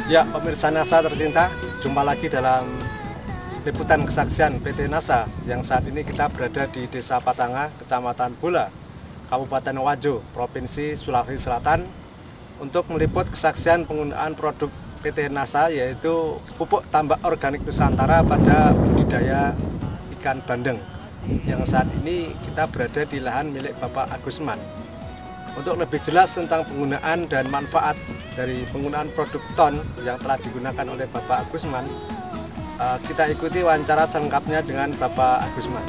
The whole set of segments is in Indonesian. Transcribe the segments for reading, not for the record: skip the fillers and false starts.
Ya, pemirsa NASA tercinta, jumpa lagi dalam liputan kesaksian PT NASA yang saat ini kita berada di Desa Patanga, Kecamatan Bola, Kabupaten Wajo, Provinsi Sulawesi Selatan untuk meliput kesaksian penggunaan produk PT NASA yaitu pupuk tambak organik Nusantara pada budidaya ikan bandeng yang saat ini kita berada di lahan milik Bapak Agusman. Untuk lebih jelas tentang penggunaan dan manfaat dari penggunaan produk TON yang telah digunakan oleh Bapak Agusman, kita ikuti wawancara selengkapnya dengan Bapak Agusman.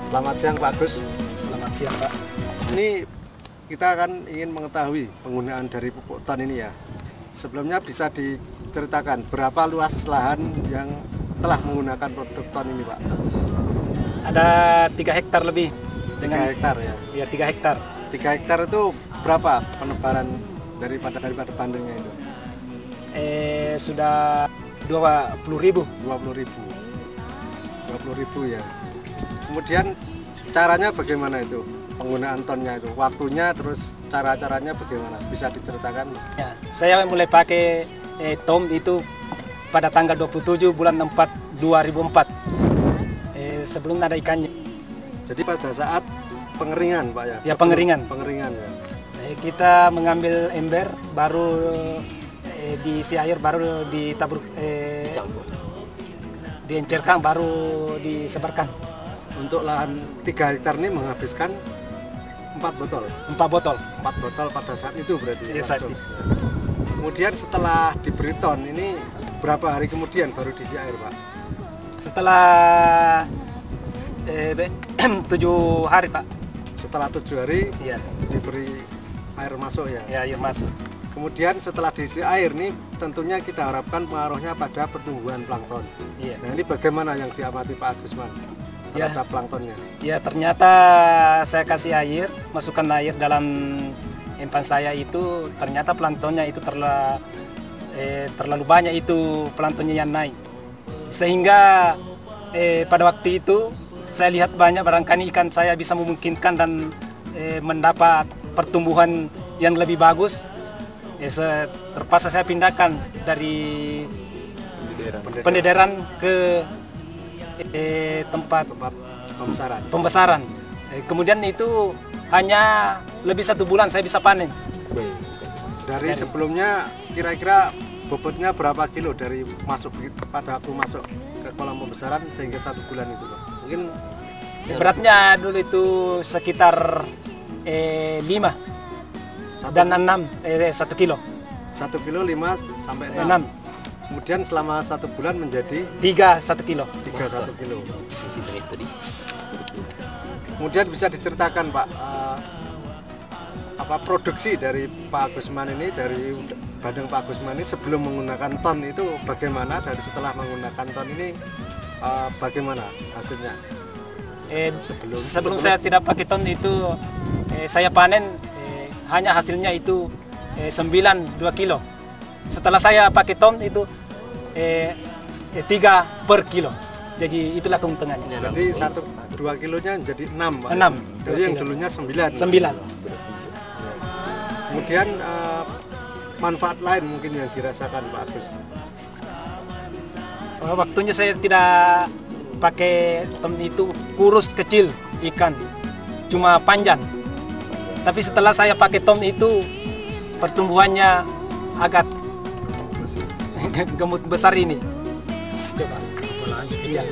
Selamat siang Pak Agus. Selamat siang Pak. Ini kita akan ingin mengetahui penggunaan dari pupuk TON ini ya. Sebelumnya bisa diceritakan berapa luas lahan yang telah menggunakan produk TON ini Pak Agus? Ada 3 hektar lebih. 3 hektar ya? Ya 3 hektar. 3 hektar itu berapa penebaran daripada bandengnya itu? Sudah 20.000. 20.000 ya. Kemudian caranya bagaimana itu? Penggunaan tonnya itu, waktunya, terus cara-caranya bagaimana? Bisa diceritakan? Ya, saya mulai pakai TON itu pada tanggal 27 bulan 4 2004. Sebelum ada ikannya. Jadi pada saat pengeringan Pak ya? Ya pengeringan. Pengeringan ya. Kita mengambil ember, baru diisi air, baru ditabur, diencerkan, baru disebarkan. Untuk lahan 3 hektar ini menghabiskan 4 botol? 4 botol. 4 botol pada saat itu berarti Ya, saat itu. Kemudian setelah diberi ton ini berapa hari kemudian baru diisi air Pak? Setelah 7 hari Pak. Setelah 7 hari Iya. diberi air masuk ya? Ya, air masuk. Kemudian setelah diisi air nih tentunya kita harapkan pengaruhnya pada pertumbuhan plankton. Iya. Nah ini bagaimana yang diamati Pak Agusman terhadap planktonnya? Ya ternyata saya kasih air, masukkan air dalam empan saya itu, ternyata planktonnya itu terlalu banyak itu planktonnya yang naik. Sehingga pada waktu itu saya lihat banyak barangkali ikan saya bisa memungkinkan dan mendapat pertumbuhan yang lebih bagus. Terpaksa saya pindahkan dari pendederan ke tempat pembesaran. Kemudian itu hanya lebih 1 bulan saya bisa panen. Dari sebelumnya kira-kira bobotnya berapa kilo dari pada waktu masuk ke kolam pembesaran sehingga 1 bulan itu Pak? Mungkin beratnya dulu itu sekitar 5 dan 6, 1 kilo. 1 kilo 5 sampai 6. 6. Kemudian selama 1 bulan menjadi 3 1 kilo. 3 1 kilo. Kemudian bisa diceritakan Pak, apa produksi dari Pak Agusman ini, dari bandeng Pak Agusman ini sebelum menggunakan ton itu bagaimana, dari setelah menggunakan ton ini bagaimana hasilnya? Sebelum saya tidak pakai ton itu saya panen hanya hasilnya itu 2 kilo. Setelah saya pakai ton itu 3 per kilo. Jadi itulah keuntungannya. Jadi 2 kilonya menjadi 6 Pak? 6. Jadi yang dulunya 9? 9. Kemudian manfaat lain mungkin yang dirasakan Pak Agus? Waktunya saya tidak pakai ton itu kurus kecil ikan, cuma panjang. Tapi setelah saya pakai ton itu pertumbuhannya agak gemuk besar ini. Coba. Iya.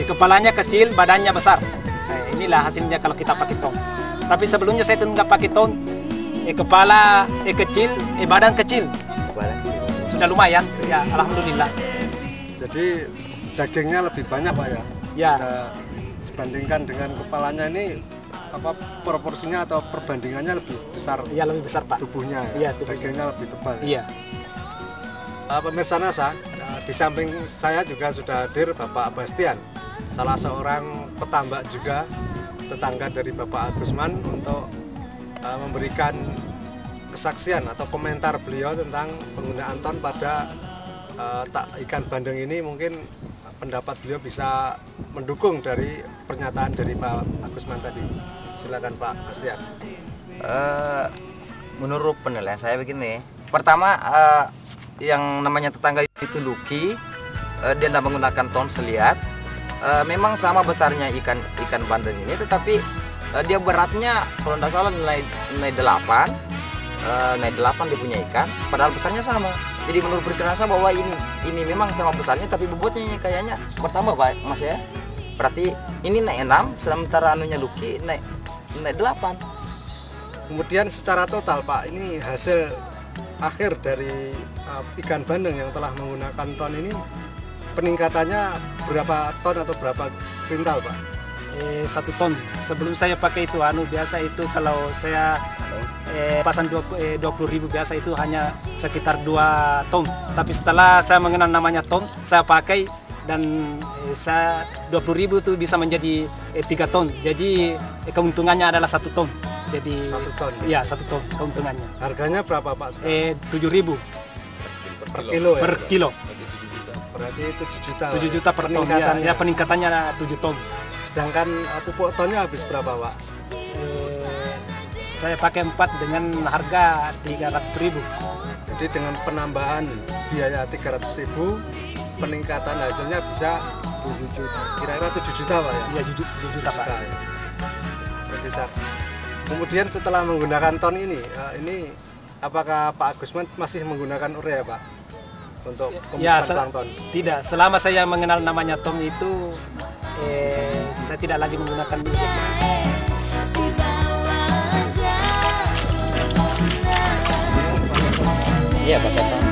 Kepalanya kecil, badannya besar. Inilah hasilnya kalau kita pakai ton. Tapi sebelumnya saya itu nggak pakai ton. Kepala kecil, badan kecil. Sudah lumayan. Ya, alhamdulillah. Jadi dagingnya lebih banyak Pak ya? Ya. Dibandingkan dengan kepalanya ini apa proporsinya atau perbandingannya lebih besar? Iya, lebih besar Pak. Tubuhnya ya? Iya, tubuhnya. Dagingnya lebih tebal. Iya. Pemirsa NASA, di samping saya juga sudah hadir Bapak Bastian, salah seorang petambak juga, tetangga dari Bapak Agusman, untuk memberikan kesaksian atau komentar beliau tentang penggunaan ton pada ikan bandeng ini. Mungkin pendapat beliau bisa mendukung dari pernyataan dari Pak Agusman tadi. Silakan Pak Bastian. Menurut penilaian saya begini, pertama yang namanya tetangga itu Lucky, dia tidak menggunakan ton seliat. Memang sama besarnya ikan bandeng ini, tetapi dia beratnya kalau tidak salah nilai 8. Nilai 8 dia punya ikan, padahal besarnya sama. Jadi menurut perkiraan saya bahwa ini memang sama besarnya, tapi bobotnya ini kayaknya bertambah Pak Mas ya. Berarti ini naik 6, sementara anunya Lucky naik 8. Kemudian secara total Pak, ini hasil akhir dari ikan bandeng yang telah menggunakan ton ini, peningkatannya berapa ton atau berapa kuintal Pak? 1 ton. Sebelum saya pakai itu biasa itu kalau saya pasang 20.000 biasa itu hanya sekitar 2 ton. Tapi setelah saya mengenal namanya ton, saya pakai dan saya 20.000 itu bisa menjadi 3 ton. Jadi keuntungannya adalah 1 ton. Jadi 1 ton. Ya, 1 ton keuntungannya. Harganya berapa Pak? 7.000 per kilo ya? per kilo. Berarti 7 juta. 7 juta per ton. Ya, peningkatannya 7 ton. Sedangkan pupuk tonnya habis berapa Pak? Saya pakai 4 dengan harga 300.000. Jadi dengan penambahan biaya 300.000, peningkatan hasilnya bisa 7 juta. Kira-kira 7 juta Pak ya? Iya, 7 juta Pak. Ya. Jadi kemudian setelah menggunakan ton ini apakah Pak Agusman masih menggunakan urea Pak untuk Ya, pembukaan plankton? tidak. Selama saya mengenal namanya ton itu, saya tidak lagi menggunakan urea. Iya Pak.